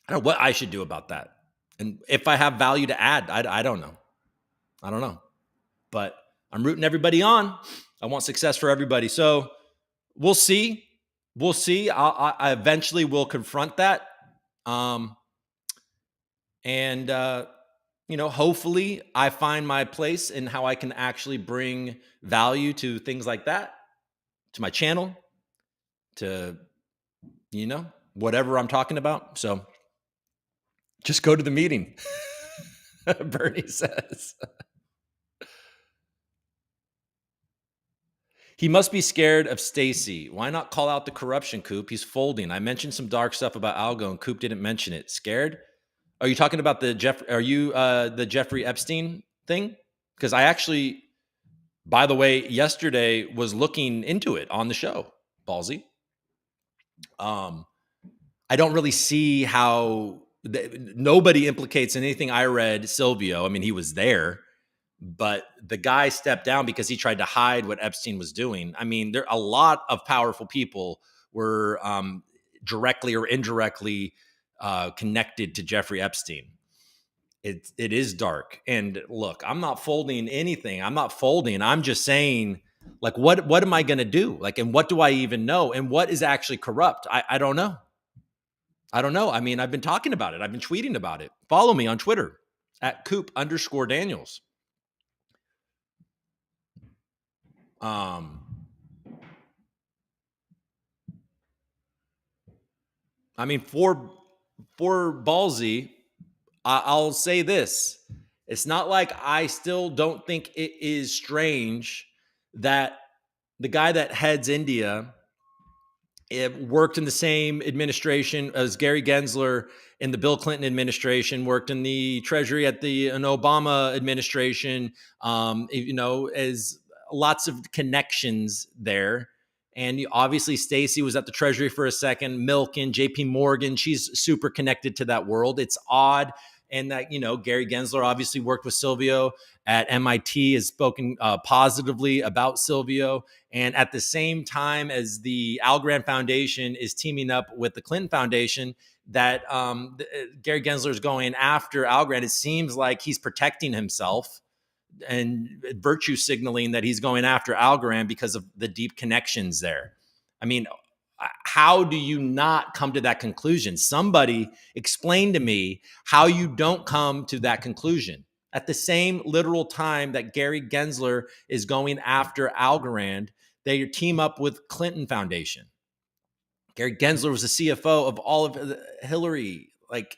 I don't know what I should do about that. And if I have value to add, I don't know. I don't know. But I'm rooting everybody on. I want success for everybody. So we'll see. We'll see. I eventually will confront that. Um, and hopefully I find my place in how I can actually bring value to things like that, to my channel, to whatever I'm talking about. So just go to the meeting. Bernie says. He must be scared of Stacy. Why not call out the corruption, Coop? He's folding. I mentioned some dark stuff about Algo, and Coop didn't mention it. Scared? Are you talking about the the Jeffrey Epstein thing? Because I actually, by the way, yesterday was looking into it on the show. Ballsy. I don't really see how nobody implicates in anything I read Silvio. I mean, he was there, but the guy stepped down because he tried to hide what Epstein was doing. I mean, there a lot of powerful people were directly or indirectly connected to Jeffrey Epstein. It is dark. And look, I'm not folding anything. I'm not folding. I'm just saying, like, what am I going to do? Like, and what do I even know? And what is actually corrupt? I don't know. I don't know. I mean, I've been talking about it. I've been tweeting about it. Follow me on Twitter at Coop_Daniels. I mean, for Ballsy, I'll say this. It's not like I still don't think it is strange that the guy that heads India worked in the same administration as Gary Gensler in the Bill Clinton administration, worked in the Treasury at an Obama administration, as lots of connections there. And obviously, Stacey was at the Treasury for a second. Milken, JP Morgan, she's super connected to that world. It's odd. And that, Gary Gensler obviously worked with Silvio at MIT, has spoken positively about Silvio. And at the same time as the Al Grant Foundation is teaming up with the Clinton Foundation, that Gary Gensler is going after Al Grant, it seems like he's protecting himself and virtue signaling that he's going after Al Grant because of the deep connections there. I mean, how do you not come to that conclusion? Somebody explain to me how you don't come to that conclusion. At the same literal time that Gary Gensler is going after Al Grant, they team up with Clinton Foundation. Gary Gensler was the CFO of all of Hillary. Like,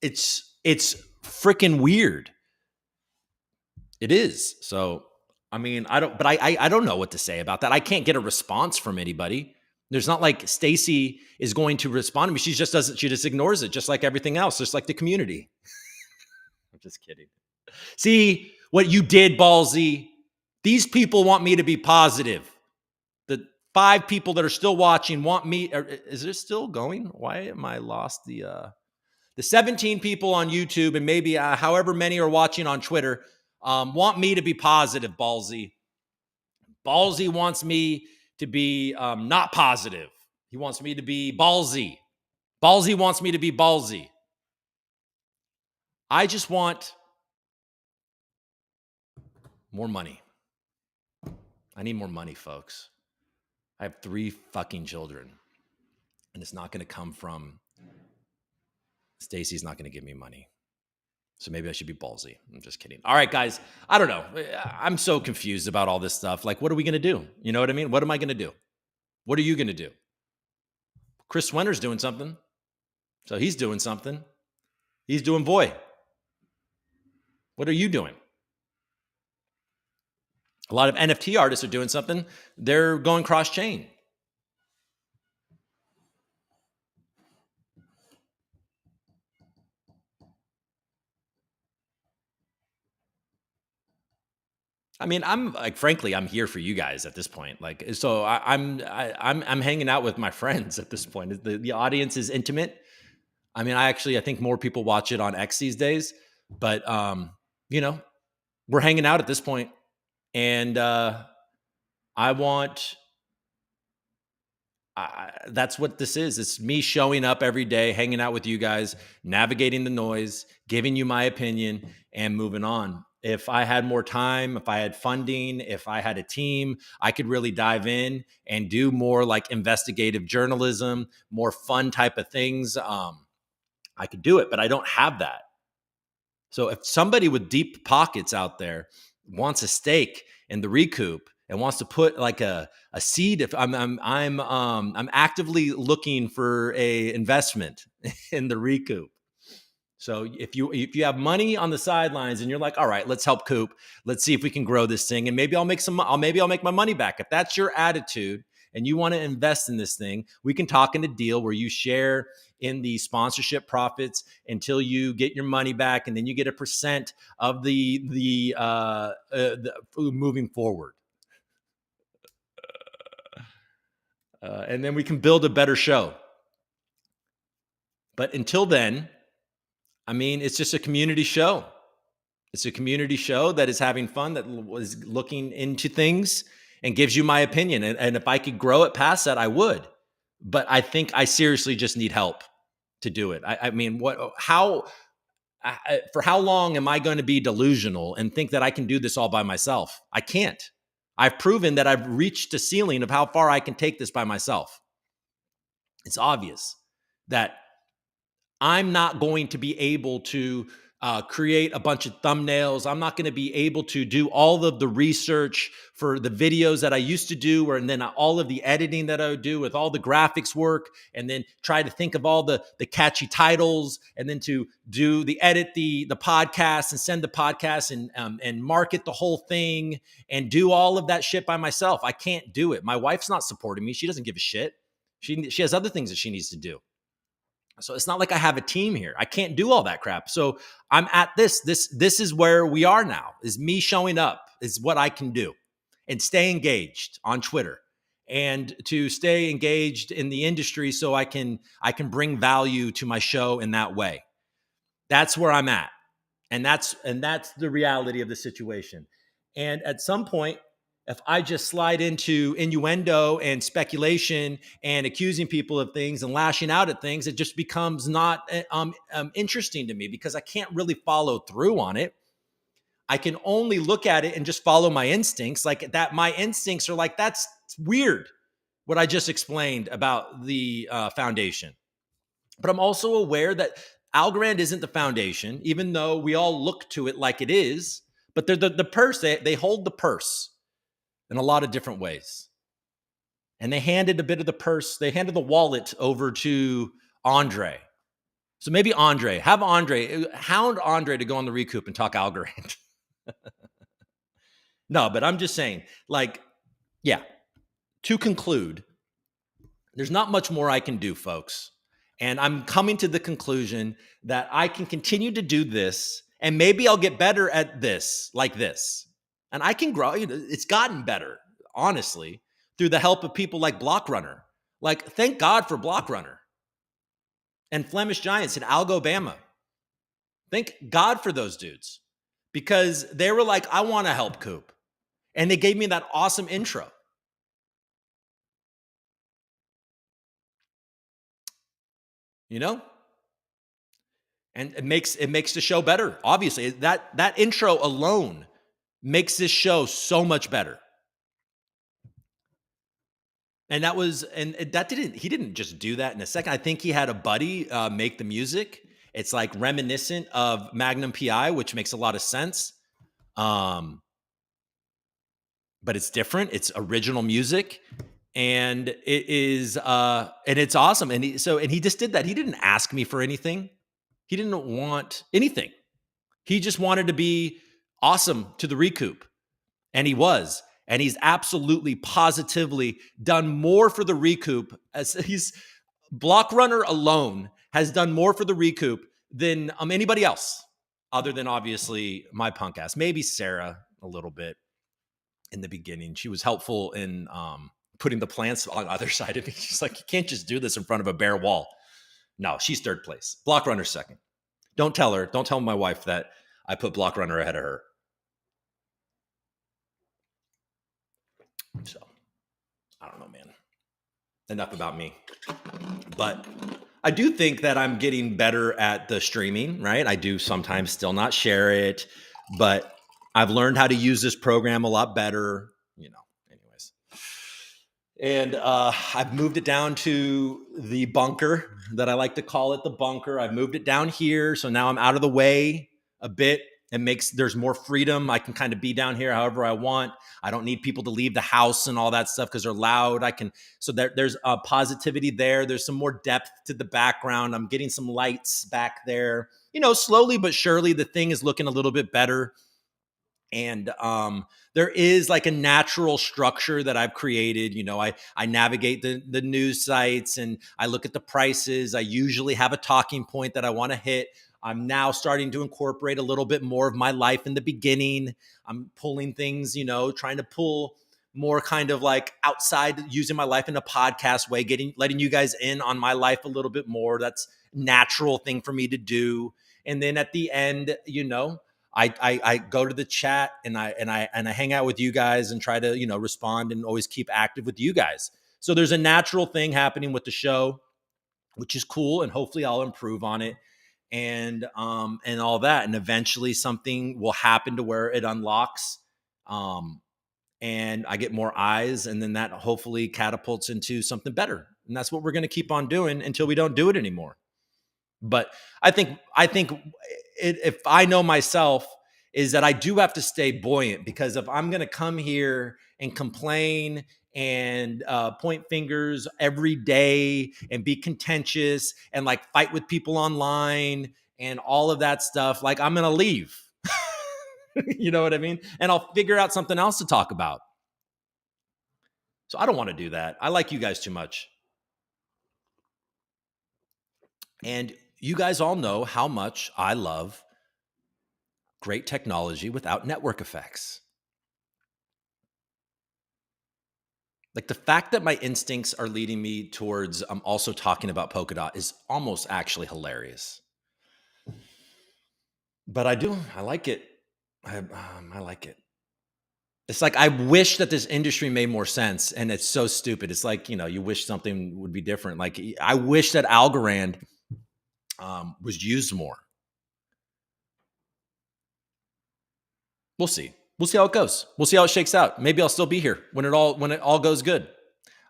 it's freaking weird. It is. So, I mean, I don't know what to say about that. I can't get a response from anybody. There's not like Stacy is going to respond to me. She just ignores it, just like everything else, just like the community. I'm just kidding. See what you did, Ballsy. These people want me to be positive. The 5 people that are still watching want me. Is this still going? Why am I lost the 17 people on YouTube and maybe however many are watching on Twitter want me to be positive, Ballsy. Ballsy wants me to be not positive. He wants me to be ballsy. Ballsy wants me to be ballsy. I just want more money. I need more money, folks. I have 3 fucking children, and it's not going to come from Stacy's not going to give me money. So maybe I should be ballsy. I'm just kidding. All right, guys. I don't know. I'm so confused about all this stuff. Like, what are we going to do? You know what I mean? What am I going to do? What are you going to do? Chris Swenner's doing something. So he's doing something. He's doing Voy. What are you doing? A lot of NFT artists are doing something. They're going cross-chain. I mean, I'm like, frankly, I'm here for you guys at this point. Like, so I'm hanging out with my friends at this point. The audience is intimate. I mean, I think more people watch it on X these days, but you know, we're hanging out at this point, and I want that's what this is. It's me showing up every day, hanging out with you guys, navigating the noise, giving you my opinion, and moving on. If I had more time, if I had funding, if I had a team, I could really dive in and do more like investigative journalism, more fun type of things. I could do it, but I don't have that. So if somebody with deep pockets out there wants a stake in the ReCoop and wants to put like a seed, if I'm actively looking for a investment in the ReCoop. So if you have money on the sidelines and you're like, all right, let's help Coop. Let's see if we can grow this thing, and maybe I'll make my money back. If that's your attitude and you want to invest in this thing, we can talk in a deal where you share in the sponsorship profits until you get your money back, and then you get a percent of the moving forward, and then we can build a better show. But until then, I mean, it's just a community show. It's a community show that is having fun, that was looking into things and gives you my opinion. And if I could grow it past that, I would. But I think I seriously just need help to do it. I mean, for how long am I going to be delusional and think that I can do this all by myself? I can't. I've proven that I've reached a ceiling of how far I can take this by myself. It's obvious that I'm not going to be able to create a bunch of thumbnails. I'm not going to be able to do all of the research for the videos that I used to do, and then all of the editing that I would do with all the graphics work, and then try to think of all the catchy titles, and then to do the podcast and send the podcast and market the whole thing and do all of that shit by myself. I can't do it. My wife's not supporting me. She doesn't give a shit. She has other things that she needs to do. So it's not like I have a team here. I can't do all that crap. So I'm at this is where we are now, is me showing up is what I can do, and stay engaged on Twitter, and to stay engaged in the industry so I can bring value to my show in that way. That's where I'm at. And that's the reality of the situation. And at some point, if I just slide into innuendo and speculation and accusing people of things and lashing out at things, it just becomes not interesting to me, because I can't really follow through on it. I can only look at it and just follow my instincts. Like that, my instincts are like, that's weird, what I just explained about the foundation. But I'm also aware that Algorand isn't the foundation, even though we all look to it like it is. But they're the purse. They hold the purse in a lot of different ways. And they handed a bit of the purse, they handed the wallet over to Andre. So maybe hound Andre to go on the ReCoop and talk Algorand. No, but I'm just saying, like, yeah, to conclude, there's not much more I can do, folks. And I'm coming to the conclusion that I can continue to do this, and maybe I'll get better at this, like this. And I can grow. It's gotten better, honestly, through the help of people like Blockrunner. Like, thank God for Blockrunner and Flemish Giants and Algobama. Thank God for those dudes, because they were like, I want to help Coop. And they gave me that awesome intro. You know? And it makes the show better. Obviously, that intro alone makes this show so much better. And he didn't just do that in a second. I think he had a buddy make the music. It's like reminiscent of Magnum PI, which makes a lot of sense. But it's different. It's original music, and it is and it's awesome. And he just did that. He didn't ask me for anything. He didn't want anything. He just wanted to be awesome to the ReCoop. And he was. And he's absolutely, positively done more for the ReCoop. Blockrunner alone has done more for the ReCoop than anybody else, other than obviously my punk ass. Maybe Sarah a little bit. in the beginning. She was helpful in putting the plants on either side of me. She's like, you can't just do this in front of a bare wall. No, she's third place. Block runner second. Don't tell my wife that I put block runner ahead of her. So I don't know, man. Enough about me. But I do think that I'm getting better at the streaming, right? I do sometimes still not share it, but I've learned how to use this program a lot better, anyways. And I've moved it down to the bunker that I like to call it, the bunker. I've moved it down here. So now I'm out of the way a bit. There's more freedom. I can kind of be down here however I want. I don't need people to leave the house and all that stuff because they're loud. There's a positivity there. There's some more depth to the background. I'm getting some lights back there. Slowly but surely, the thing is looking a little bit better. And there is like a natural structure that I've created. I navigate the news sites and I look at the prices. I usually have a talking point that I want to hit. I'm now starting to incorporate a little bit more of my life in the beginning. I'm pulling things, trying to pull more kind of like outside, using my life in a podcast way, letting you guys in on my life a little bit more. That's a natural thing for me to do. And then at the end, I go to the chat and I hang out with you guys and try to, respond and always keep active with you guys. So there's a natural thing happening with the show, which is cool. And hopefully I'll improve on it and all that. And eventually something will happen to where it unlocks, and I get more eyes, and then that hopefully catapults into something better. And that's what we're going to keep on doing until we don't do it anymore. But I think if I know myself, is that I do have to stay buoyant, because if I'm going to come here and complain and point fingers every day and be contentious and like fight with people online and all of that stuff, like I'm going to leave. You know what I mean? And I'll figure out something else to talk about. So I don't want to do that. I like you guys too much. And you guys all know how much I love great technology without network effects. Like the fact that my instincts are leading me towards also talking about Polkadot is almost actually hilarious. But I like it. I like it. It's like, I wish that this industry made more sense, and it's so stupid. It's like, you wish something would be different. Like I wish that Algorand was used more. We'll see. We'll see how it goes. We'll see how it shakes out. Maybe I'll still be here when it all goes good.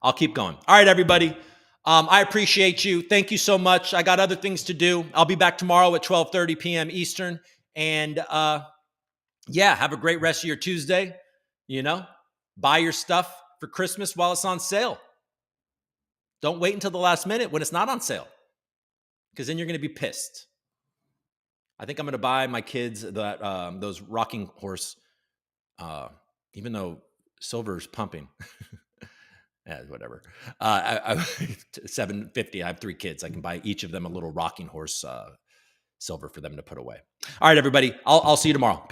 I'll keep going. All right, everybody. I appreciate you. Thank you so much. I got other things to do. I'll be back tomorrow at 12:30 p.m. Eastern. And have a great rest of your Tuesday. Buy your stuff for Christmas while it's on sale. Don't wait until the last minute when it's not on sale, because then you're going to be pissed. I think I'm going to buy my kids those rocking horse, even though silver's pumping. Whatever. $750. I have 3 kids. I can buy each of them a little rocking horse silver for them to put away. All right, everybody. I'll see you tomorrow.